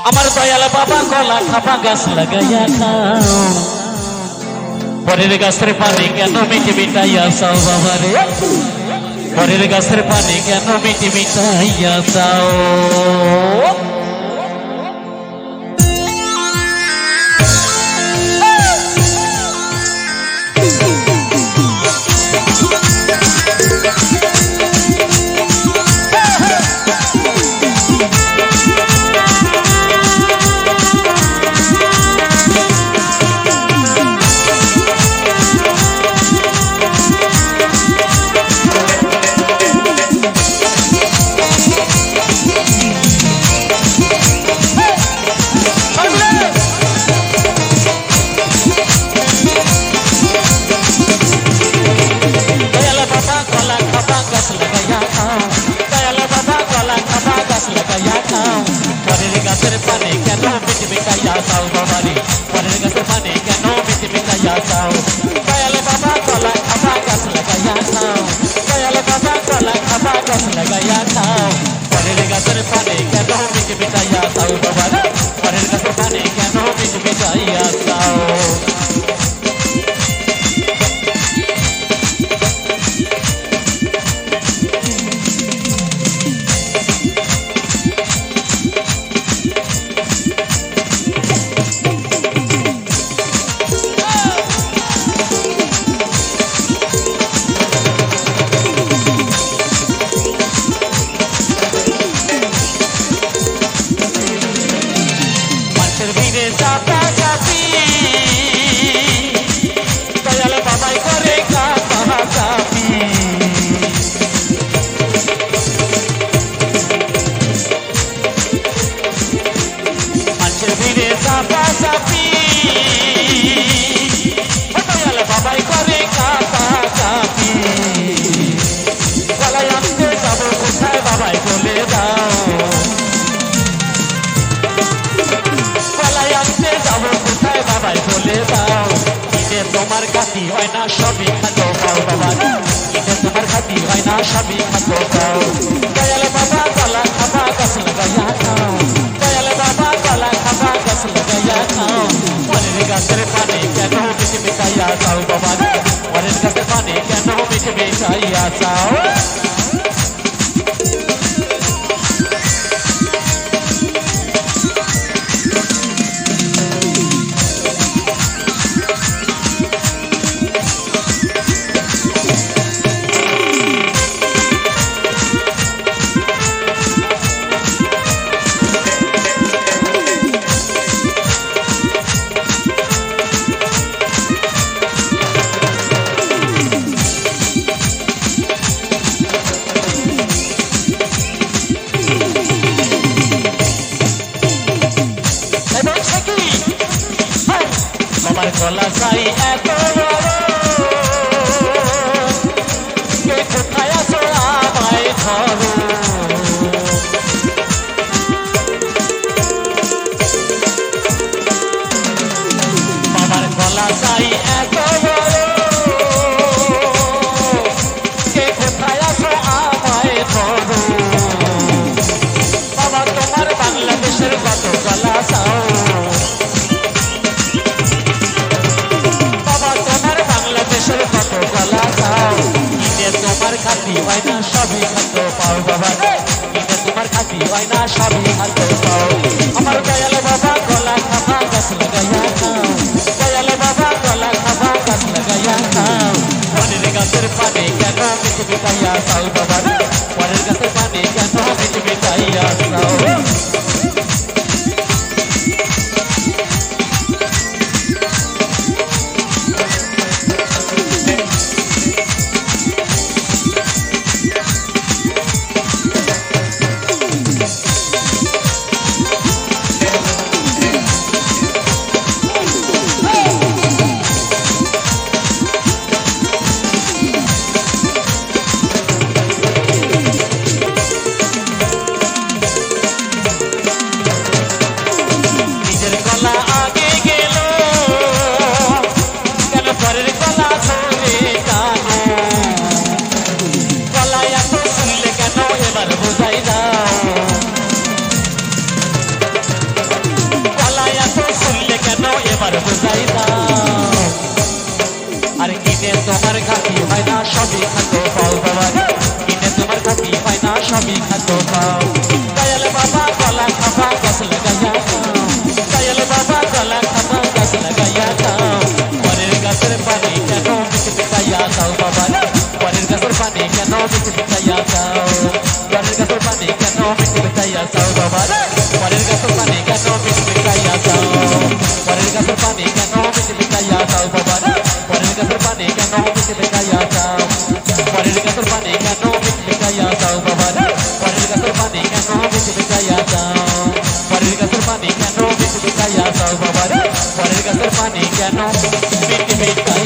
আমার দয়াল বাবা গলা খাপা গাছ লাগাইয়া খাও পরের গাছের পানি কেন মিটি মিটাইয়া চাও বাবা রে পরের গাছের পানি কেন মিটি মিটাইয়া চাও গাছের পানি কেন মিটি মিটাইয়া চাও বাবারে পরের গাছের পানি কেন মিটি মিটাইয়া চাও দয়াল বাবা গলা খাপা গাছ লাগাইয়া খাও দয়াল বাবা গলা খাপা গাছ লাগাইয়া খাও পরের গাছের পানি কেন মিটি মিটাইয়া চাও বাবারে পরের গাছের পানি কেন মিটি মিটাইয়া চাও দয়াল বাবাই করে কাপা কাপি মানুষের ভিড়ে চাপা চাপি দয়াল বাবাই করে কাপা কাপি গলায় আনতে যাবো কোথায় বাবাই বলে দাও যাবো কোথায় বাবাই বলে দাও ইনে তোমার খাতি হয় না সবই খাতো পাও বাবা ইনে তোমার খাতি হয় না সবই খাতো পাও দয়াল বাবা গলা খাপা গাছ লাগাইয়া খাও দয়াল বাবা গলা খাপা গাছ লাগাইয়া খাও পরের গাছের পানি কেন মিটি মিটাইয়া চাও বাবা পরের গাছের পানি কেন মিটি মিটাইয়া চাও আমার গলা চাই এত কে কোথায় আছো আমায় ধরো আমার গলা চাই এত কে কোথায় আছো আমায় ধরো বাবা তোমার বাংলাদেশের কত গলা চাও তোমার খাতি হয় না সবই খাদ্য পাও বাবা ইনে তোমার খাতি হয় না সবই খাদ্য পাও আমার দয়াল বাবা গলা খাপা গাছ লাগাইয়া খাও দয়াল বাবা গলা খাপা গাছ একবার বুঝাই দাও আরে কিনে তোমার খাতি হয় না সবই খাদ্য পাও বাবা কিনে তোমার খাতি হয় না সবই খাদ্য পাও দয়াল বাবা গলা খাবা গাছ লাগাইয়া দয়াল বাবা গলা খাবা গাছ লাগাইয়া দাও পরের গাছের পানি কেন মিশে মিশাইয়া দাও বাবা পরের গাছের পানি কেন মিশে মিশাইয়া দাও পরের গাছের পানি কেন মিশে মিশাইয়া দাও বাবা পরের গাছের পানি কেন মিশে মিশাইয়া দাও পরের গাছের পানি কেন মিশে মিশাইয়া দাও বাবা পরের গাছের পানি কেন মিশে মিশাইয়া দাও পরের গাছের পানি কেন মিশে মিশাইয়া দাও বাবা পরের গাছের পানি কেন মিশে মিশাইয়া দাও পরের গাছের পানি কেন মিশে মিশাইয়া দাও বাবা পরের গাছের পানি কেন মিশে মিশাইয়া